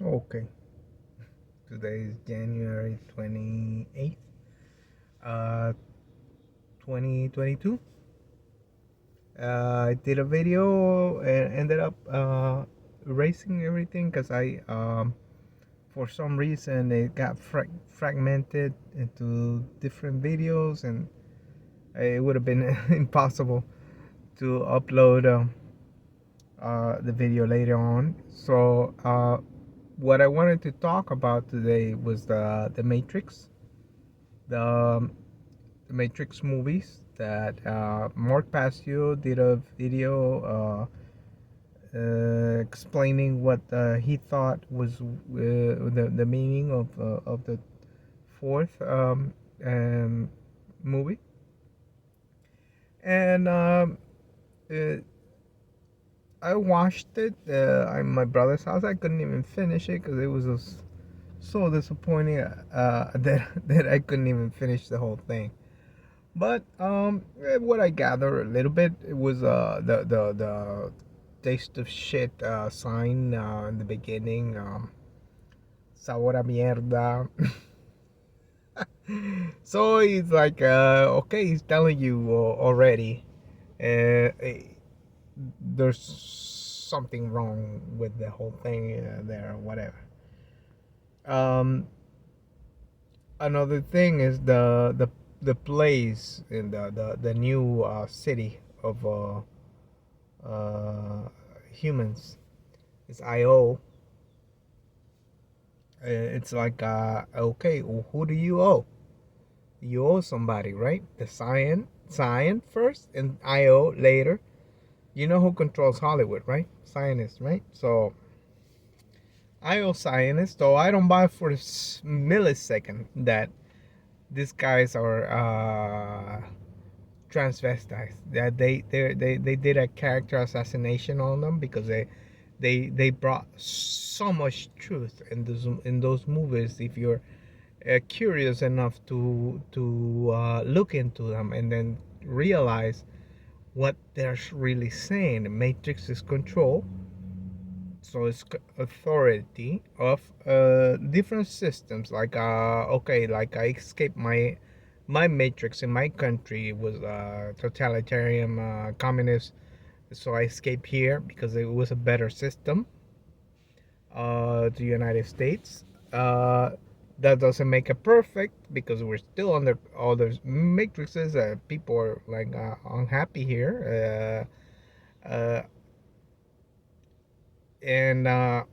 Okay, today is January 28th, uh, 2022. I did a video and ended up erasing everything because for some reason, it got fragmented into different videos, and it would have been impossible to upload the video later on. So, what I wanted to talk about today was the Matrix, the the Matrix movies that Mark Passio did a video explaining what he thought was the meaning of the fourth movie, and uh, I watched it at my brother's house. I couldn't even finish it because it was just so disappointing that I couldn't even finish the whole thing. But what I gather a little bit, it was the taste of shit sign in the beginning. Sabor a mierda. So he's like, okay, he's telling you already. There's something wrong with the whole thing there, whatever. Um, Another thing is the place in the new city of humans. It's IO. It's like okay, who do you owe? You owe somebody, right? The Cyan first, and IO later. You know who controls Hollywood, right? Zionists, right? So I owe Zionists, so I don't buy for a millisecond that these guys are transvestites. That they did a character assassination on them because they brought so much truth in those movies. If you're curious enough to look into them and then realize what they're really saying, Matrix is control. So it's authority of different systems. Like okay, like I escaped my matrix in my country was totalitarian communist. So I escaped here because it was a better system. The United States. That doesn't make it perfect because we're still under all those matrices. People are like unhappy here. And and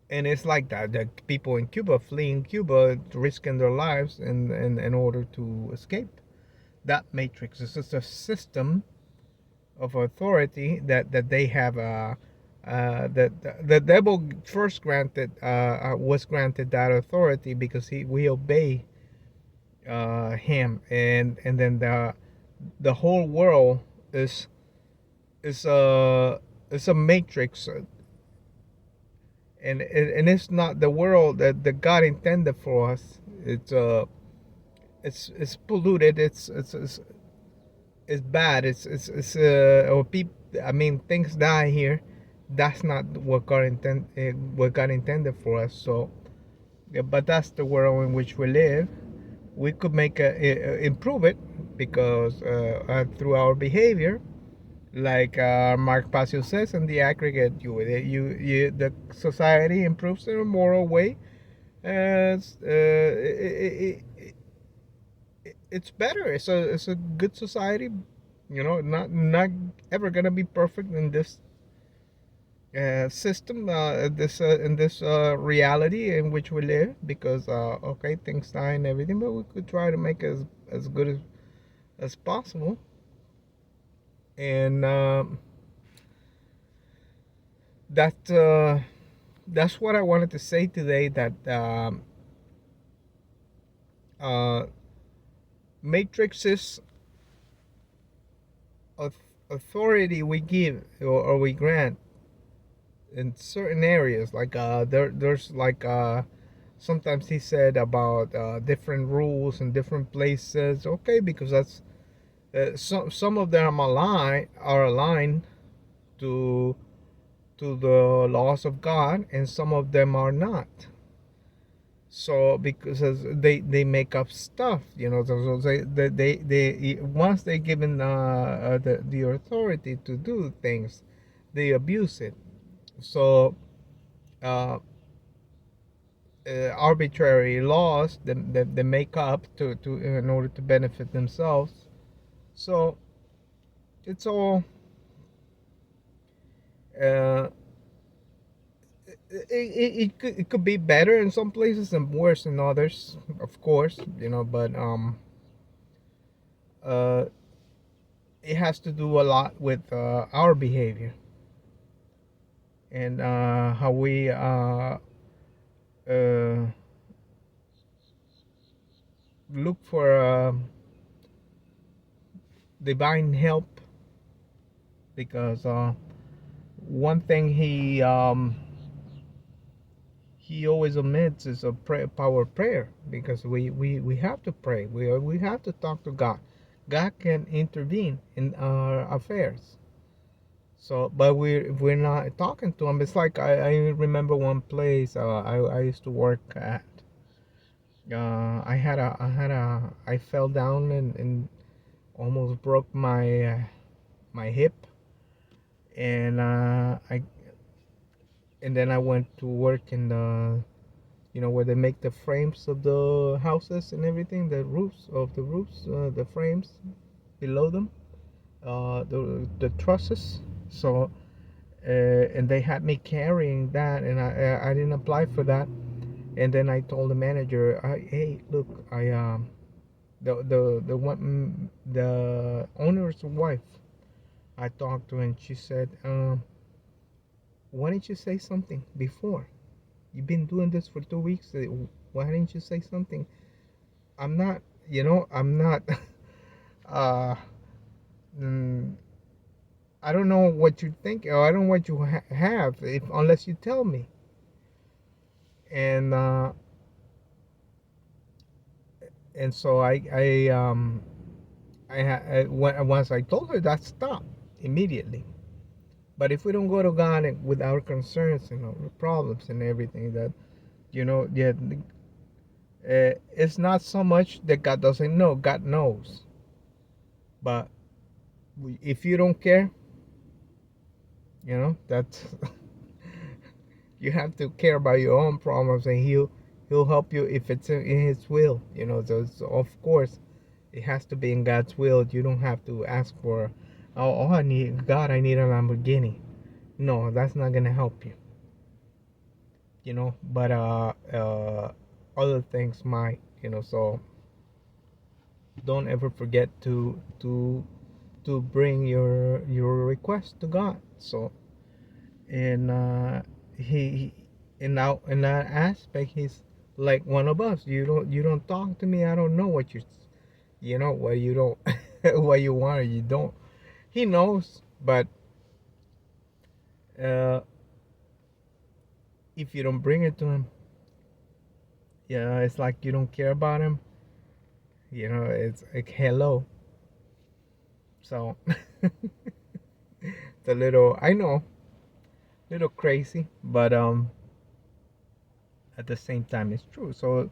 it's like that. The people in Cuba fleeing Cuba, risking their lives in order to escape that matrix. It's just a system of authority that they have. That the devil first granted was granted that authority because we obey him, and then the whole world is is a is a matrix, and it's not the world that God intended for us. It's polluted. It's bad. It's or people. I mean, things die here. That's not what God intended for us. So, yeah, but that's the world in which we live. We could improve it because through our behavior, like Mark Passio says, in the aggregate, the society improves in a moral way. It's better. It's a good society. Not ever gonna be perfect in this system, this in this reality in which we live, because okay, things die and everything, but we could try to make it as good as possible. And that that's what I wanted to say today. That uh, matrices of authority we give or we grant in certain areas, like there's like sometimes he said about different rules in different places. Okay, because that's some of them are aligned to to the laws of God, and some of them are not. So because they make up stuff, so they once they're given the authority to do things, they abuse it. So uh, arbitrary laws that they make up to in order to benefit themselves. So it's all uh, it could be better in some places and worse in others, of course, but uh, it has to do a lot with our behavior and how we uh, look for divine help, because one thing he always omits is a power prayer, because we have to pray, we have to talk to God. God can intervene in our affairs. So but we're not talking to him. It's like I remember one place I used to work at. I fell down and almost broke my hip, and then I went to work in the, where they make the frames of the houses and everything, the roofs, the frames below them, the trusses. So and they had me carrying that, and I didn't apply for that. And then I told the manager, hey, look, the one, the owner's wife, I talked to, and she said, why didn't you say something before? You've been doing this for 2 weeks. Why didn't you say something? I'm not, I'm not. uh, mm, I don't know what you think, or I don't know what you have, if unless you tell me. And so once I told her that, stopped immediately. But if we don't go to God with our concerns and our problems and everything, that yeah, it's not so much that God doesn't know. God knows. But if you don't care, that's you have to care about your own problems, and he'll help you if it's in his will. So of course it has to be in God's will. You don't have to ask for, oh, I need God, I need a Lamborghini. No, that's not gonna help you. But other things might. So don't ever forget to bring your request to God. So and he in that aspect, he's like one of us. You don't talk to me, I don't know what what you don't what you want, or you don't. He knows, but uh if you don't bring it to him, it's like you don't care about him. It's like, hello. So it's a little, I know, little crazy, but at the same time it's true. So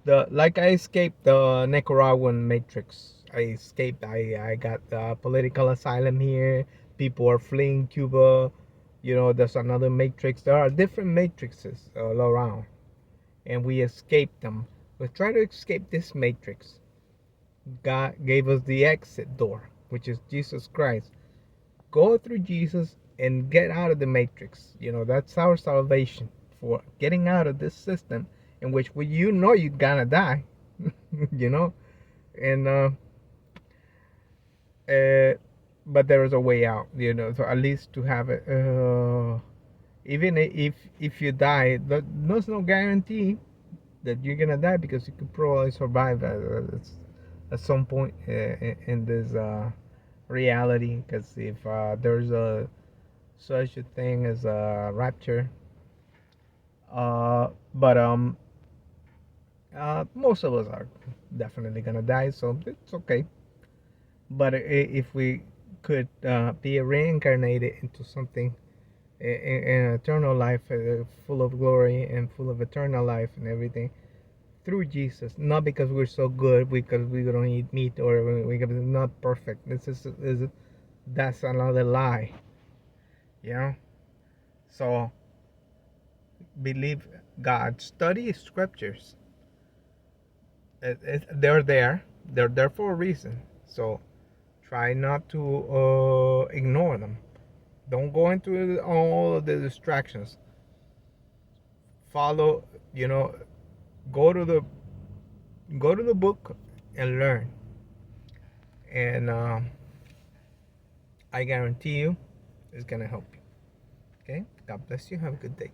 I escaped the Nicaraguan matrix. I escaped. I got political asylum here. People are fleeing Cuba. There's another matrix. There are different matrices all around, and we escaped them. We try to escape this matrix. God gave us the exit door, which is Jesus Christ. Go through Jesus and get out of the matrix. That's our salvation, for getting out of this system in which you're gonna die. you know, and uh, but there is a way out. So at least to have it. Even if you die, there's no guarantee that you're gonna die, because you could probably survive at some point in this reality. Because if there's a such a thing as a rapture, but most of us are definitely gonna die, so it's okay. But if we could be reincarnated into something in eternal life, full of glory and full of eternal life and everything through Jesus. Not because we're so good, because we don't eat meat, or we're not perfect. That's another lie, you know. So believe God, study scriptures. They're there. They're there for a reason. So try not to ignore them. Don't go into all of the distractions. Follow, you know, go to the book and learn. And I guarantee you, it's gonna help you. Okay. God bless you. Have a good day.